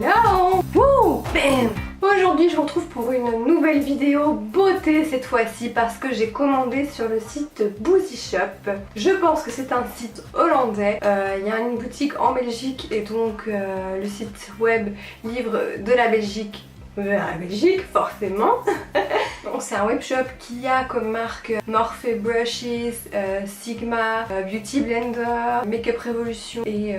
Hello! Wouh! Bam! Aujourd'hui je vous retrouve pour une nouvelle vidéo beauté cette fois-ci parce que j'ai commandé sur le site Boozy Shop. Je pense que c'est un site hollandais. Il y a une boutique en Belgique et donc le site web livre de la Belgique. Forcément. Donc c'est un webshop qui a comme marque Morphe Brushes, Sigma, Beauty Blender, Makeup Revolution et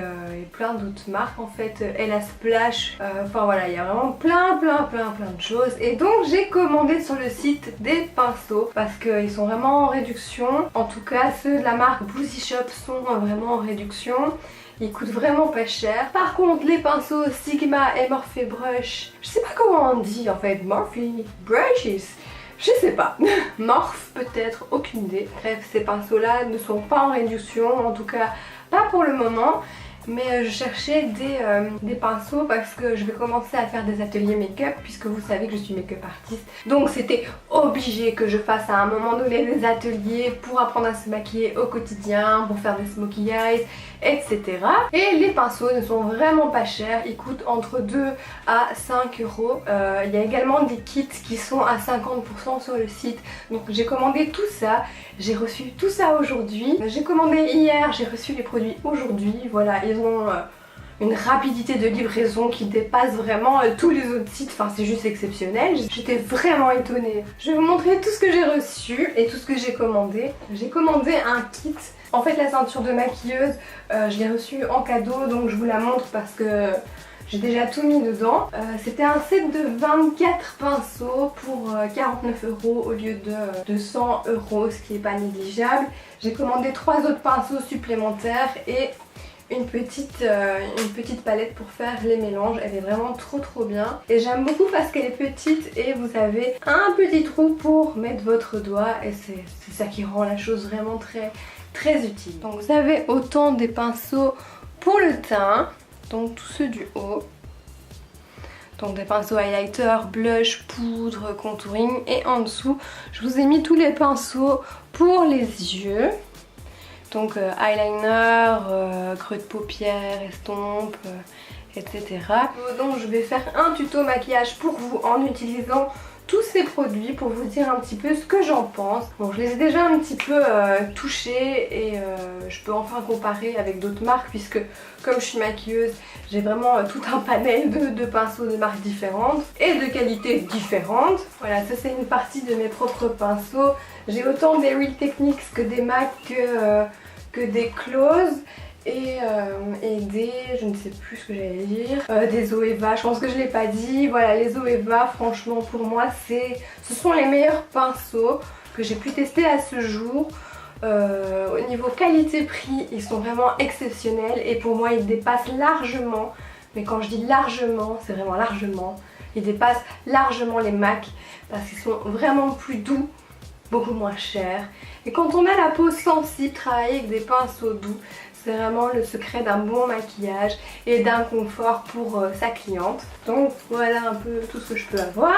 plein d'autres marques en fait, Ella Splash, enfin voilà, il y a vraiment plein de choses. Et donc j'ai commandé sur le site des pinceaux parce qu'ils sont vraiment en réduction. En tout cas ceux de la marque Boozy Shop sont vraiment en réduction. Ils coûtent vraiment pas cher. Par contre les pinceaux Sigma et Morphe Brush, je sais pas comment on dit en fait, Morphe Brushes, je sais pas. Morphe peut-être, aucune idée. Bref, ces pinceaux là ne sont pas en réduction, en tout cas pas pour le moment. Mais je cherchais des pinceaux parce que je vais commencer à faire des ateliers make-up puisque vous savez que je suis make-up artiste. Donc c'était obligé que je fasse à un moment donné des ateliers pour apprendre à se maquiller au quotidien, pour faire des smokey eyes, etc. Et les pinceaux ne sont vraiment pas chers, ils coûtent entre 2 à 5 euros. Il y a également des kits qui sont à 50% sur le site. Donc j'ai commandé tout ça, j'ai reçu tout ça aujourd'hui. J'ai commandé hier, j'ai reçu les produits aujourd'hui. Voilà, ils ont une rapidité de livraison qui dépasse vraiment tous les autres sites, enfin c'est juste exceptionnel. J'étais vraiment étonnée. Je vais vous montrer tout ce que j'ai reçu et tout ce que j'ai commandé. J'ai commandé un kit. En fait la ceinture de maquilleuse, je l'ai reçue en cadeau donc je vous la montre parce que j'ai déjà tout mis dedans. C'était un set de 24 pinceaux pour 49 euros au lieu de 100 euros, ce qui n'est pas négligeable. J'ai commandé 3 autres pinceaux supplémentaires et une petite palette pour faire les mélanges. Elle est vraiment trop bien et j'aime beaucoup parce qu'elle est petite et vous avez un petit trou pour mettre votre doigt et c'est ça qui rend la chose vraiment très utile. Donc vous avez autant des pinceaux pour le teint, donc tous ceux du haut, donc des pinceaux highlighter, blush, poudre, contouring, et en dessous je vous ai mis tous les pinceaux pour les yeux. Donc eyeliner, creux de paupières, estompe, etc. Donc je vais faire un tuto maquillage pour vous en utilisant tous ces produits pour vous dire un petit peu ce que j'en pense. Bon, je les ai déjà un petit peu touchés et je peux enfin comparer avec d'autres marques puisque comme je suis maquilleuse, j'ai vraiment tout un panel de pinceaux de marques différentes et de qualités différentes. Voilà, ça c'est une partie de mes propres pinceaux. J'ai autant des Real Techniques que des MAC que des Close et des, je ne sais plus ce que j'allais dire, des Zoeva, je pense que je l'ai pas dit. Voilà, les Zoeva franchement pour moi ce sont les meilleurs pinceaux que j'ai pu tester à ce jour. Au niveau qualité-prix ils sont vraiment exceptionnels et pour moi ils dépassent largement, mais quand je dis largement c'est vraiment largement, ils dépassent largement les MAC parce qu'ils sont vraiment plus doux, beaucoup moins chers. Et quand on a la peau sensible, travailler avec des pinceaux doux, c'est vraiment le secret d'un bon maquillage et d'un confort pour sa cliente. Donc voilà un peu tout ce que je peux avoir.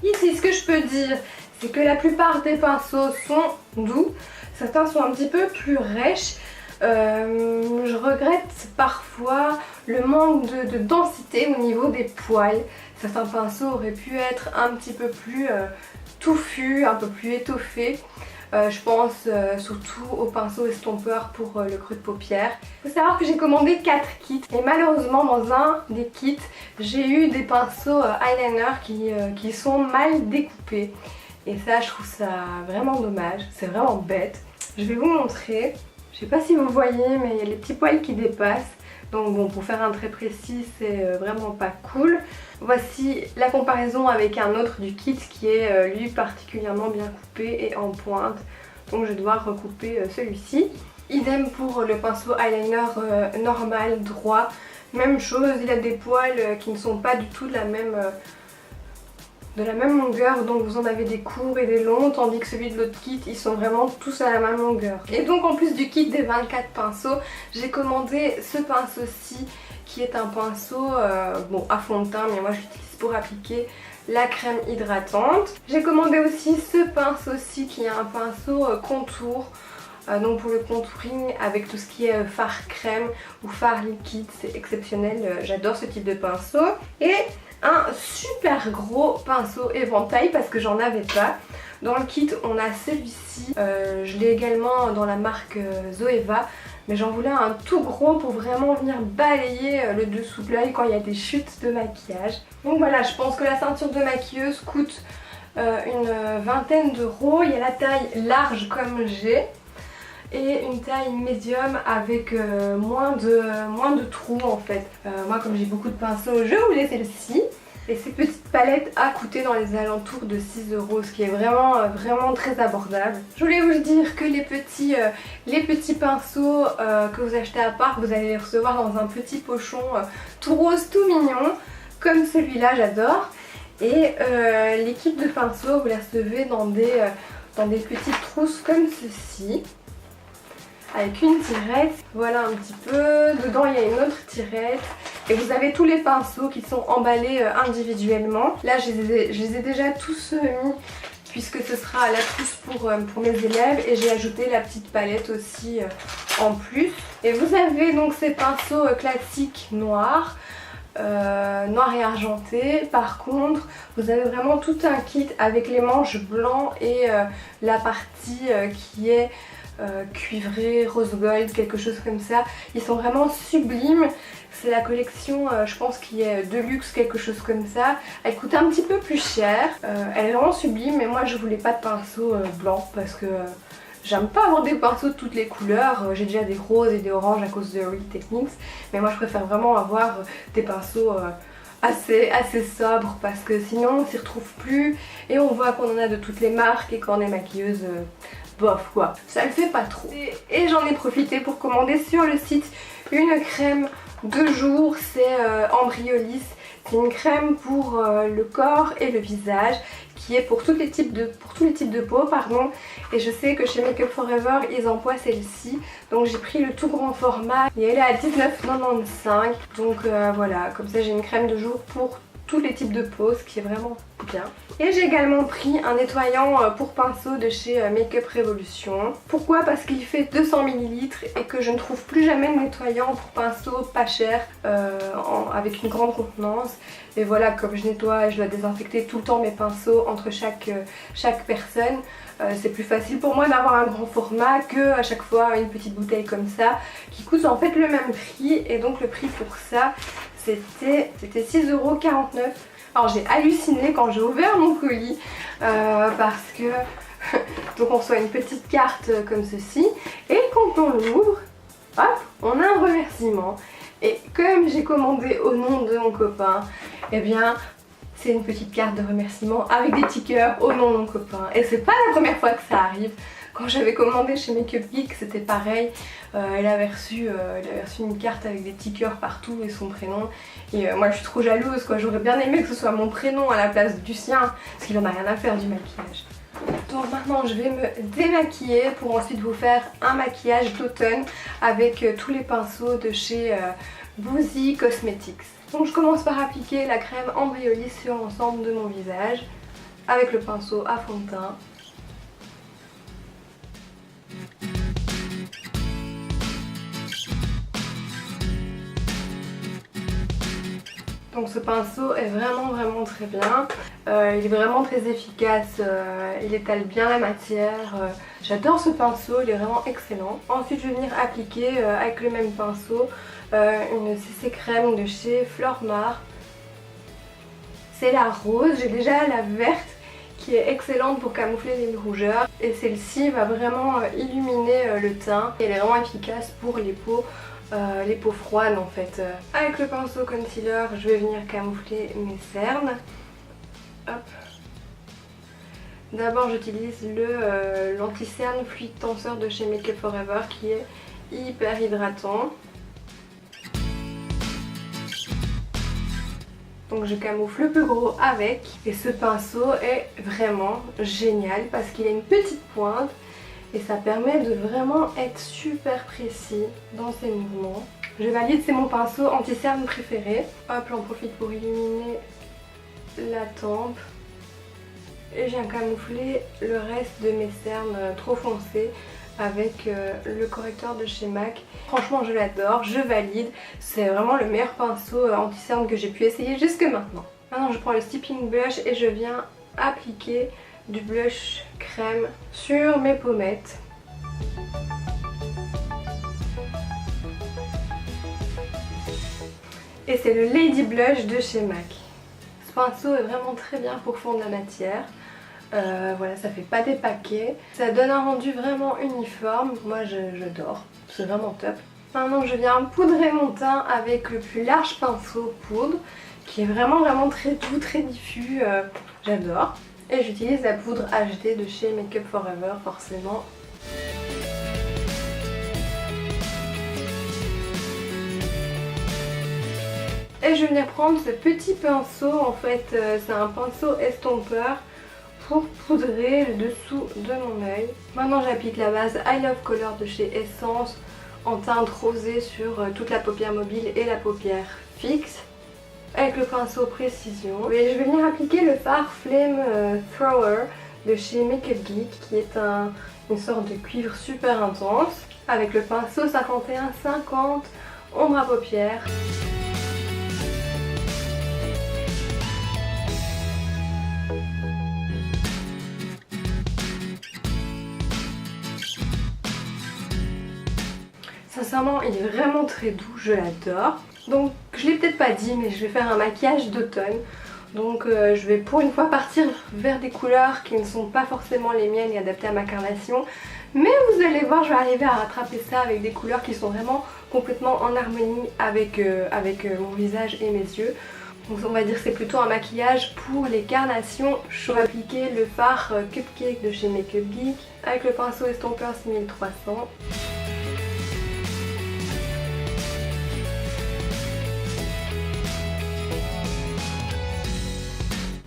Ici ce que je peux dire, c'est que la plupart des pinceaux sont doux. Certains sont un petit peu plus rêches. Je regrette parfois le manque de densité au niveau des poils. Certains pinceaux auraient pu être un petit peu plus touffus, un peu plus étoffés. Je pense surtout aux pinceaux estompeurs pour le creux de paupières. Il faut savoir que j'ai commandé 4 kits et malheureusement dans un des kits j'ai eu des pinceaux eyeliner qui sont mal découpés. Et ça je trouve ça vraiment dommage, c'est vraiment bête. Je vais vous montrer, je sais pas si vous voyez mais il y a les petits poils qui dépassent. Donc bon, pour faire un trait précis c'est vraiment pas cool. Voici la comparaison avec un autre du kit qui est lui particulièrement bien coupé et en pointe. Donc je dois recouper celui-ci. Idem pour le pinceau eyeliner normal, droit. Même chose, il a des poils qui ne sont pas du tout de la même longueur, donc vous en avez des courts et des longs, tandis que celui de l'autre kit ils sont vraiment tous à la même longueur. Et donc en plus du kit des 24 pinceaux, j'ai commandé ce pinceau-ci qui est un pinceau bon à fond de teint, mais moi je l'utilise pour appliquer la crème hydratante. J'ai commandé aussi ce pinceau-ci qui est un pinceau contour Donc pour le contouring avec tout ce qui est fard crème ou fard liquide, c'est exceptionnel, j'adore ce type de pinceau. Et un super gros pinceau éventail parce que j'en avais pas. Dans le kit on a celui-ci, je l'ai également dans la marque Zoeva, mais j'en voulais un tout gros pour vraiment venir balayer le dessous de l'œil quand il y a des chutes de maquillage. Donc voilà, je pense que la ceinture de maquilleuse coûte une vingtaine d'euros. Il y a la taille large comme j'ai et une taille médium avec moins de trous en fait. Moi comme j'ai beaucoup de pinceaux, je voulais celle-ci. Et ces petites palettes a coûté dans les alentours de 6 euros, ce qui est vraiment très abordable. Je voulais vous dire que les petits pinceaux que vous achetez à part, vous allez les recevoir dans un petit pochon tout rose, tout mignon, comme celui-là, j'adore. Et l'équipe de pinceaux, vous la recevez dans des petites trousses comme ceci, avec une tirette, voilà un petit peu, dedans il y a une autre tirette et vous avez tous les pinceaux qui sont emballés individuellement. Là je les ai déjà tous mis puisque ce sera la trousse pour mes élèves et j'ai ajouté la petite palette aussi en plus. Et vous avez donc ces pinceaux classiques noirs. Noir et argenté. Par contre vous avez vraiment tout un kit avec les manches blancs et la partie qui est cuivré, rose gold, quelque chose comme ça. Ils sont vraiment sublimes. C'est la collection je pense qui est de luxe, quelque chose comme ça. Elle coûte un petit peu plus cher. Elle est vraiment sublime mais moi je voulais pas de pinceau blanc parce que j'aime pas avoir des pinceaux de toutes les couleurs. J'ai déjà des roses et des oranges à cause de Real Techniques. Mais moi je préfère vraiment avoir des pinceaux assez sobres parce que sinon on s'y retrouve plus et on voit qu'on en a de toutes les marques et quand on est maquilleuse bof quoi, ça le fait pas trop. Et j'en ai profité pour commander sur le site une crème de jour, c'est Embryolisse. C'est une crème pour le corps et le visage qui est pour tous les types de peau pardon. Et je sais que chez Make Up For Ever ils emploient celle-ci, donc j'ai pris le tout grand format et elle est à 19,95 €. Donc voilà, comme ça j'ai une crème de jour pour tous les types de peau, ce qui est vraiment bien. Et j'ai également pris un nettoyant pour pinceau de chez Make Up Revolution. Pourquoi? Parce qu'il fait 200 ml et que je ne trouve plus jamais de nettoyant pour pinceau pas cher avec une grande contenance. Et voilà, comme je nettoie et je dois désinfecter tout le temps mes pinceaux entre chaque personne, c'est plus facile pour moi d'avoir un grand format que à chaque fois une petite bouteille comme ça qui coûte en fait le même prix. Et donc le prix pour ça c'était 6,49 €. Alors j'ai halluciné quand j'ai ouvert mon colis parce que donc on reçoit une petite carte comme ceci et quand on l'ouvre, hop, on a un remerciement. Et comme j'ai commandé au nom de mon copain, eh bien c'est une petite carte de remerciement avec des petits cœurs au nom de mon copain. Et c'est pas la première fois que ça arrive. Quand j'avais commandé chez Make Up Geek c'était pareil, elle avait reçu une carte avec des petits cœurs partout et son prénom. Et moi je suis trop jalouse quoi, j'aurais bien aimé que ce soit mon prénom à la place du sien, parce qu'il en a rien à faire du maquillage. Donc maintenant je vais me démaquiller pour ensuite vous faire un maquillage d'automne avec tous les pinceaux de chez Boozy Cosmetics. Donc je commence par appliquer la crème Embryolisse sur l'ensemble de mon visage avec le pinceau à fond de teint. Donc ce pinceau est vraiment très bien, il est vraiment très efficace, il étale bien la matière, j'adore ce pinceau, il est vraiment excellent. Ensuite je vais venir appliquer avec le même pinceau une CC crème de chez Flormar. C'est la rose, j'ai déjà la verte qui est excellente pour camoufler les rougeurs et celle-ci va vraiment illuminer le teint. Elle est vraiment efficace pour les peaux froides en fait. Avec le pinceau concealer, je vais venir camoufler mes cernes. Hop. D'abord j'utilise l'anti-cerne fluide tenseur de chez Make Up For Ever qui est hyper hydratant. Donc je camoufle le plus gros avec et ce pinceau est vraiment génial parce qu'il a une petite pointe et ça permet de vraiment être super précis dans ses mouvements. Je valide, c'est mon pinceau anti-cerne préféré. Hop, j'en profite pour illuminer la tempe et je viens camoufler le reste de mes cernes trop foncés avec le correcteur de chez MAC. Franchement je l'adore, je valide, c'est vraiment le meilleur pinceau anti-cerne que j'ai pu essayer jusque maintenant. Maintenant je prends le Stippling Blush et je viens appliquer du blush crème sur mes pommettes. Et c'est le Lady Blush de chez MAC. Ce pinceau est vraiment très bien pour fondre la matière. Voilà, ça fait pas des paquets. Ça donne un rendu vraiment uniforme. Moi j'adore, c'est vraiment top. Maintenant je viens poudrer mon teint avec le plus large pinceau poudre qui est vraiment très doux, très diffus. J'adore. Et j'utilise la poudre HD de chez Make Up For Ever forcément. Et je vais venir prendre ce petit pinceau, en fait c'est un pinceau estompeur pour poudrer le dessous de mon œil. Maintenant j'applique la base I Love Color de chez Essence en teinte rosée sur toute la paupière mobile et la paupière fixe avec le pinceau Précision. Et je vais venir appliquer le fard Flame Thrower de chez Make Up Geek qui est une sorte de cuivre super intense avec le pinceau 5150 ombre à paupières. Sincèrement, il est vraiment très doux, je l'adore. Donc, je l'ai peut-être pas dit, mais je vais faire un maquillage d'automne. Donc, je vais pour une fois partir vers des couleurs qui ne sont pas forcément les miennes et adaptées à ma carnation. Mais vous allez voir, je vais arriver à rattraper ça avec des couleurs qui sont vraiment complètement en harmonie avec mon visage et mes yeux. Donc, on va dire que c'est plutôt un maquillage pour les carnations. Je vais appliquer le fard Cupcake de chez Make Up Geek avec le pinceau estompeur 6300.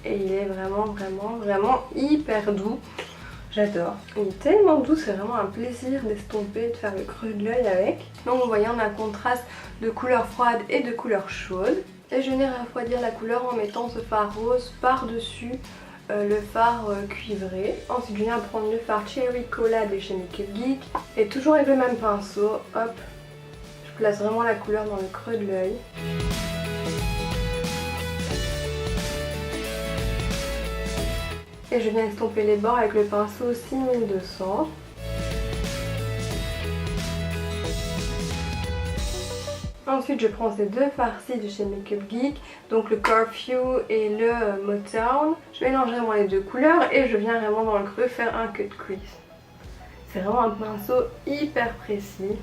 Et il est vraiment hyper doux. J'adore. Il est tellement doux, c'est vraiment un plaisir d'estomper, de faire le creux de l'œil avec. Donc vous voyez, on a un contraste de couleur froide et de couleur chaude. Et je viens refroidir la couleur en mettant ce fard rose par-dessus le fard cuivré. Ensuite je viens prendre le fard Cherry Cola de chez Make Up Geek. Et toujours avec le même pinceau, hop, je place vraiment la couleur dans le creux de l'œil. Et je viens estomper les bords avec le pinceau 6200. Ensuite je prends ces deux farcis de chez Make Up Geek, donc le Curfew et le Motown. Je mélange vraiment les deux couleurs et je viens vraiment dans le creux faire un cut crease. C'est vraiment un pinceau hyper précis.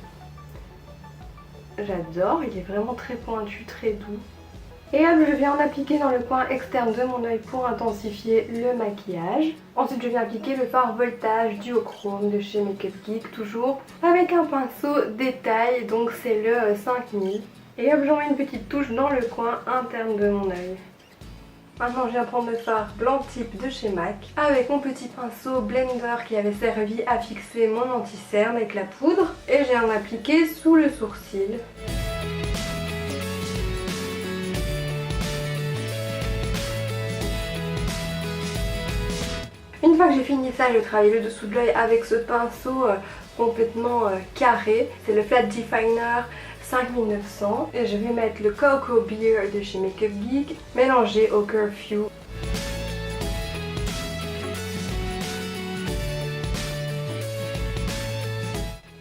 J'adore, il est vraiment très pointu, très doux. Et hop, je viens en appliquer dans le coin externe de mon œil pour intensifier le maquillage. Ensuite je viens appliquer le fard Voltage Duochrome de chez Make Up Geek, toujours avec un pinceau détail, donc c'est le 5000. Et hop, j'en mets une petite touche dans le coin interne de mon œil. Maintenant je viens prendre le fard Blanc Tip de chez MAC avec mon petit pinceau blender qui avait servi à fixer mon anti-cerne avec la poudre. Et je viens en appliquer sous le sourcil. Une fois que j'ai fini ça, je vais travailler le dessous de l'œil avec ce pinceau complètement carré. C'est le Flat Definer 5900. Et je vais mettre le Cocoa Beer de chez Make Up Geek mélangé au Curfew.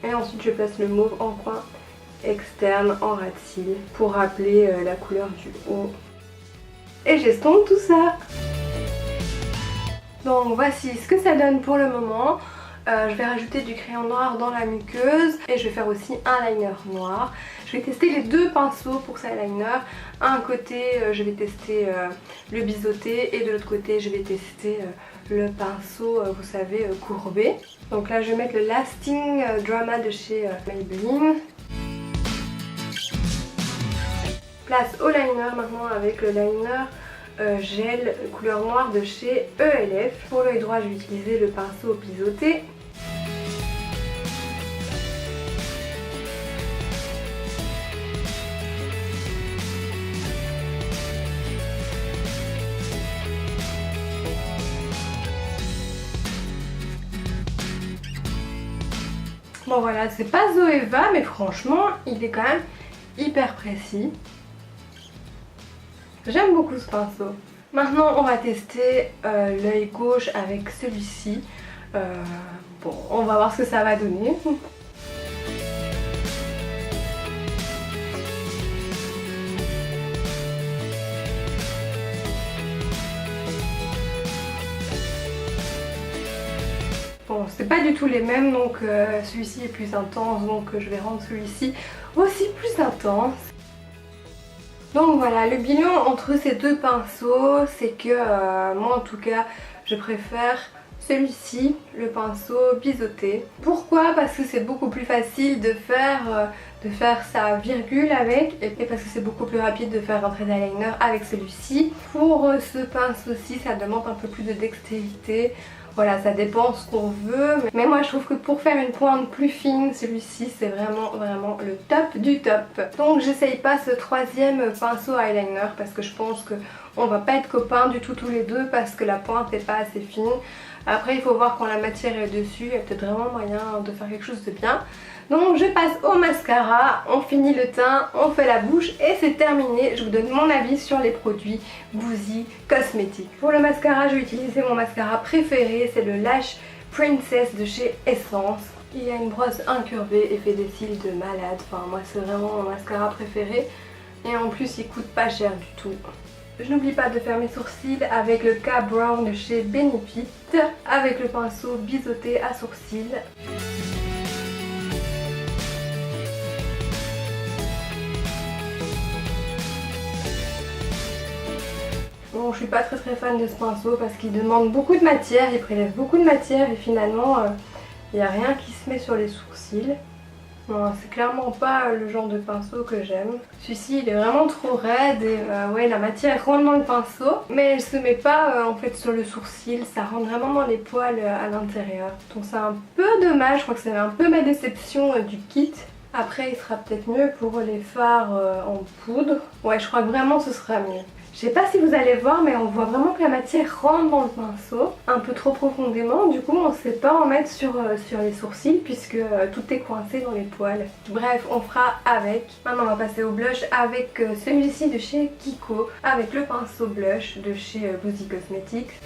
Et ensuite je place le mauve en coin externe en ras de cils pour rappeler la couleur du haut. Et j'estompe tout ça. Donc voici ce que ça donne pour le moment. Je vais rajouter du crayon noir dans la muqueuse et je vais faire aussi un liner noir. Je vais tester les deux pinceaux pour ce liner. Un côté je vais tester le biseauté et de l'autre côté je vais tester le pinceau vous savez courbé. Donc là je vais mettre le Lasting Drama de chez Maybelline. Place au liner maintenant avec le liner gel couleur noire de chez ELF. Pour l'œil droit je vais utiliser le pinceau biseauté. Bon voilà, c'est pas Zoeva, mais franchement, il est quand même hyper précis. J'aime beaucoup ce pinceau. Maintenant, on va tester l'œil gauche avec celui-ci. Bon, on va voir ce que ça va donner. Bon, c'est pas du tout les mêmes, donc celui-ci est plus intense, donc je vais rendre celui-ci aussi plus intense. Donc voilà, le bilan entre ces deux pinceaux, c'est que moi en tout cas, je préfère celui-ci, le pinceau biseauté. Pourquoi? Parce que c'est beaucoup plus facile de faire sa virgule avec, et parce que c'est beaucoup plus rapide de faire un trait d'eyeliner avec celui-ci. Pour ce pinceau-ci, ça demande un peu plus de dextérité. Voilà, ça dépend ce qu'on veut, mais moi je trouve que pour faire une pointe plus fine, celui-ci c'est vraiment le top du top. Donc j'essaye pas ce troisième pinceau eyeliner parce que je pense qu'on va pas être copains du tout tous les deux parce que la pointe n'est pas assez fine. Après il faut voir quand la matière est dessus, il y a peut-être vraiment moyen de faire quelque chose de bien. Donc je passe au mascara, on finit le teint, on fait la bouche et c'est terminé. Je vous donne mon avis sur les produits Boozy Cosmetics. Pour le mascara, je vais utiliser mon mascara préféré, c'est le Lash Princess de chez Essence. Il y a une brosse incurvée et fait des cils de malade. Enfin moi c'est vraiment mon mascara préféré et en plus il coûte pas cher du tout. Je n'oublie pas de faire mes sourcils avec le K Brown de chez Benefit avec le pinceau biseauté à sourcils. Bon, je suis pas très fan de ce pinceau parce qu'il demande beaucoup de matière, il prélève beaucoup de matière et finalement il n'y a rien qui se met sur les sourcils. Bon, c'est clairement pas le genre de pinceau que j'aime. Celui-ci il est vraiment trop raide et ouais, la matière rentre dans le pinceau mais elle se met pas en fait sur le sourcil, ça rentre vraiment dans les poils à l'intérieur. Donc c'est un peu dommage, je crois que c'est un peu ma déception du kit. Après il sera peut-être mieux pour les fards en poudre. Ouais, je crois que vraiment ce sera mieux. Je sais pas si vous allez voir mais on voit vraiment que la matière rentre dans le pinceau un peu trop profondément, du coup on sait pas en mettre sur les sourcils puisque tout est coincé dans les poils. Bref, on fera avec. Maintenant on va passer au blush avec celui-ci de chez Kiko, avec le pinceau blush de chez Boozy Cosmetics.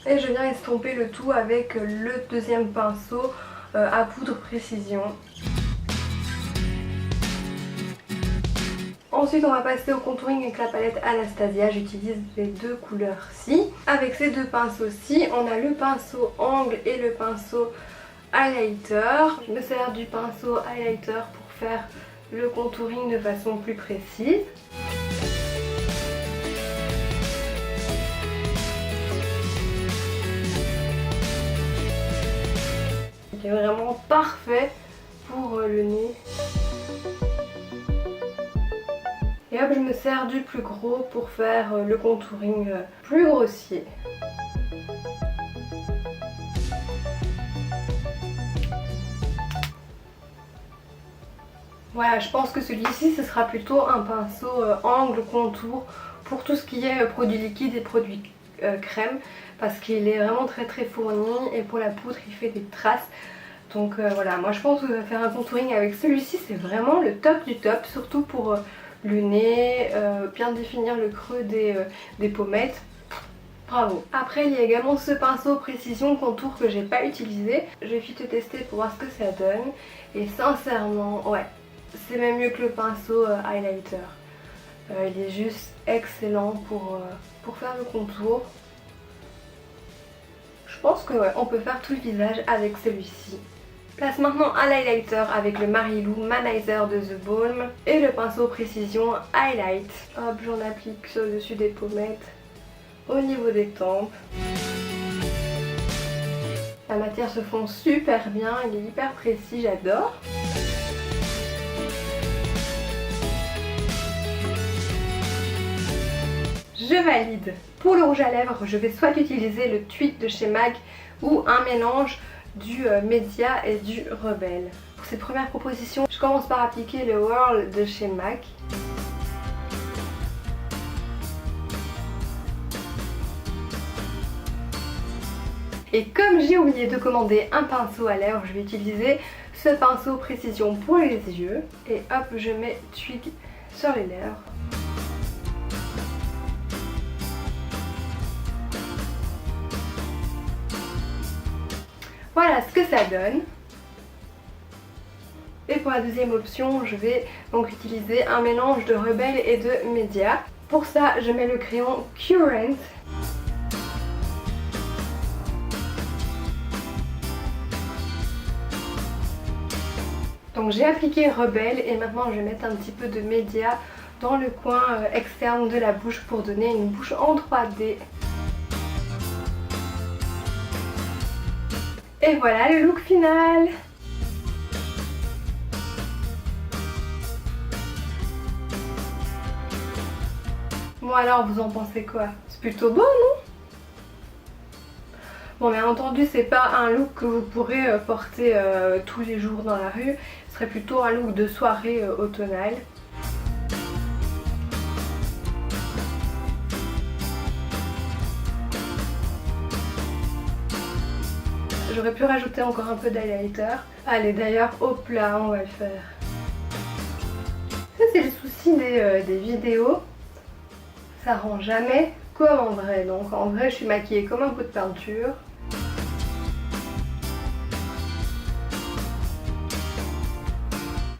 Et je viens estomper le tout avec le deuxième pinceau à poudre précision. Ensuite on va passer au contouring avec la palette Anastasia, j'utilise les deux couleurs-ci. Avec ces deux pinceaux-ci, on a le pinceau angle et le pinceau highlighter. Je me sers du pinceau highlighter pour faire le contouring de façon plus précise. C'est vraiment parfait pour le nez. Et hop, je me sers du plus gros pour faire le contouring plus grossier. Voilà, je pense que celui-ci ce sera plutôt un pinceau angle contour pour tout ce qui est produits liquides et produits crème parce qu'il est vraiment très fourni et pour la poudre il fait des traces. Donc voilà, moi je pense que faire un contouring avec celui-ci c'est vraiment le top du top, surtout pour le nez, bien définir le creux des pommettes. Bravo. Après il y a également ce pinceau précision contour que j'ai pas utilisé. Je vais vite tester pour voir ce que ça donne. Et sincèrement, ouais, c'est même mieux que le pinceau highlighter. Il est juste excellent pour faire le contour. Je pense que ouais, on peut faire tout le visage avec celui-ci. Place maintenant à l'highlighter avec le Marilou Manizer de The Balm et le pinceau précision highlight. Hop, j'en applique sur le dessus des pommettes, au niveau des tempes. La matière se fond super bien, il est hyper précis, j'adore. Je valide. Pour le rouge à lèvres, je vais soit utiliser le Tweet de chez MAC ou un mélange du Media et du Rebelle. Pour cette première proposition, je commence par appliquer le Whirl de chez MAC. Et comme j'ai oublié de commander un pinceau à lèvres, je vais utiliser ce pinceau précision pour les yeux. Et hop, je mets Twig sur les lèvres. Voilà ce que ça donne. Et pour la deuxième option, je vais donc utiliser un mélange de Rebelle et de Media. Pour ça, je mets le crayon Current. Donc j'ai appliqué Rebelle et maintenant je vais mettre un petit peu de Media dans le coin externe de la bouche pour donner une bouche en 3D. Et voilà le look final. Bon alors, vous en pensez quoi? C'est plutôt beau, non? Bon, bien entendu, c'est pas un look que vous pourrez porter tous les jours dans la rue. Ce serait plutôt un look de soirée automnale. J'aurais pu rajouter encore un peu d'highlighter. Allez, d'ailleurs, hop là, on va le faire. Ça, c'est le souci des vidéos. Ça rend jamais comme en vrai. Donc en vrai, je suis maquillée comme un pot de peinture.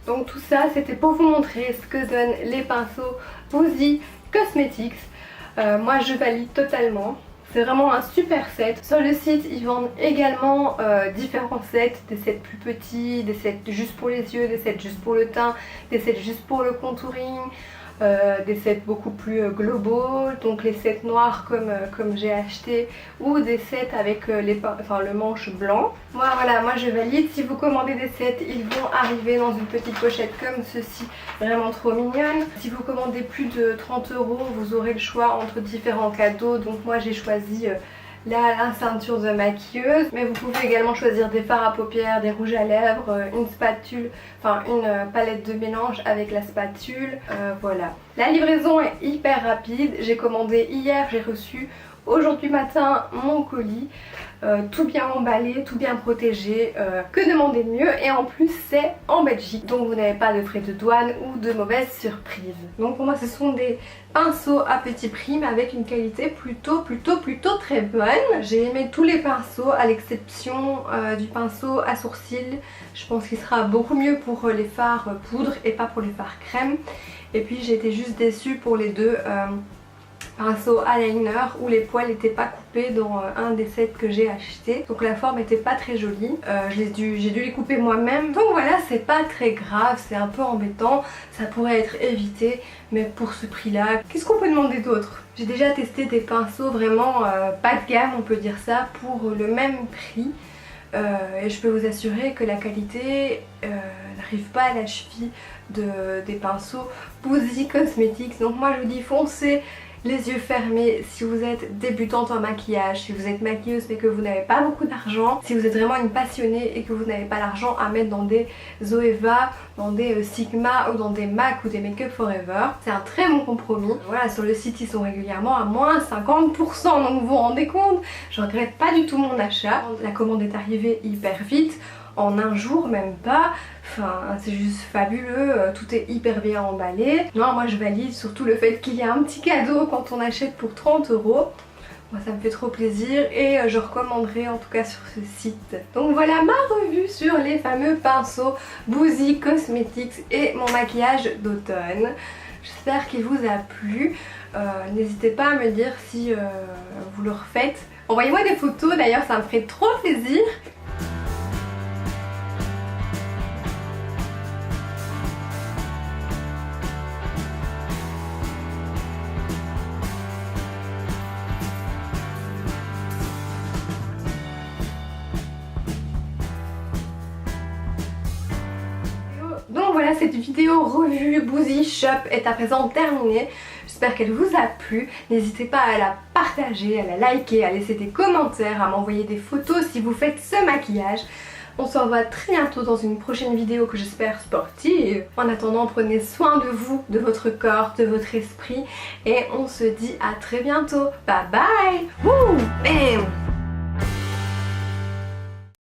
Donc tout ça, c'était pour vous montrer ce que donnent les pinceaux Boozy Cosmetics. Moi, je valide totalement. C'est vraiment un super set. Sur le site, ils vendent également différents sets. Des sets plus petits, des sets juste pour les yeux, des sets juste pour le teint, des sets juste pour le contouring. Des sets beaucoup plus globaux, donc les sets noirs comme j'ai acheté, ou des sets avec le manche blanc. Voilà, moi je valide. Si vous commandez des sets, ils vont arriver dans une petite pochette comme ceci, vraiment trop mignonne. Si vous commandez plus de 30 €, vous aurez le choix entre différents cadeaux. Donc moi j'ai choisi la ceinture de maquilleuse, mais vous pouvez également choisir des fards à paupières, des rouges à lèvres, une spatule, enfin une palette de mélange avec la spatule, voilà. La livraison est hyper rapide, j'ai commandé hier, j'ai reçu aujourd'hui matin mon colis, tout bien emballé, tout bien protégé, que demander de mieux, et en plus c'est en Belgique, donc vous n'avez pas de frais de douane ou de mauvaises surprises. Donc pour moi ce sont des pinceaux à petit prix mais avec une qualité plutôt très bonne. J'ai aimé tous les pinceaux à l'exception du pinceau à sourcils. Je pense qu'il sera beaucoup mieux pour les fards poudre et pas pour les fards crème. Et puis j'ai été juste déçue pour les deux pinceau eyeliner où les poils n'étaient pas coupés dans un des sets que j'ai acheté, donc la forme était pas très jolie. J'ai dû les couper moi-même, donc voilà, c'est pas très grave, c'est un peu embêtant, ça pourrait être évité, mais pour ce prix là, qu'est-ce qu'on peut demander d'autre? J'ai déjà testé des pinceaux vraiment pas de gamme, on peut dire ça, pour le même prix. Et je peux vous assurer que la qualité n'arrive pas à la cheville des pinceaux Boozy Cosmetics. Donc moi je vous dis foncez les yeux fermés si vous êtes débutante en maquillage, si vous êtes maquilleuse mais que vous n'avez pas beaucoup d'argent, si vous êtes vraiment une passionnée et que vous n'avez pas l'argent à mettre dans des Zoeva, dans des Sigma ou dans des MAC ou des Make Up Forever. C'est un très bon compromis. Voilà, sur le site ils sont régulièrement à moins 50%, donc vous vous rendez compte, je regrette pas du tout mon achat. La commande est arrivée hyper vite, en un jour même pas, enfin c'est juste fabuleux, tout est hyper bien emballé. Non, moi je valide surtout le fait qu'il y a un petit cadeau quand on achète pour 30 €. Moi ça me fait trop plaisir et je recommanderais en tout cas sur ce site. Donc voilà ma revue sur les fameux pinceaux Boozy Cosmetics et mon maquillage d'automne. J'espère qu'il vous a plu. N'hésitez pas à me dire si vous le refaites. Envoyez-moi des photos d'ailleurs, ça me ferait trop plaisir. Donc voilà, cette vidéo revue Boozy Shop est à présent terminée. J'espère qu'elle vous a plu. N'hésitez pas à la partager, à la liker, à laisser des commentaires, à m'envoyer des photos si vous faites ce maquillage. On se revoit très bientôt dans une prochaine vidéo que j'espère sportive. En attendant, prenez soin de vous, de votre corps, de votre esprit. Et on se dit à très bientôt. Bye bye. Wouh, bam.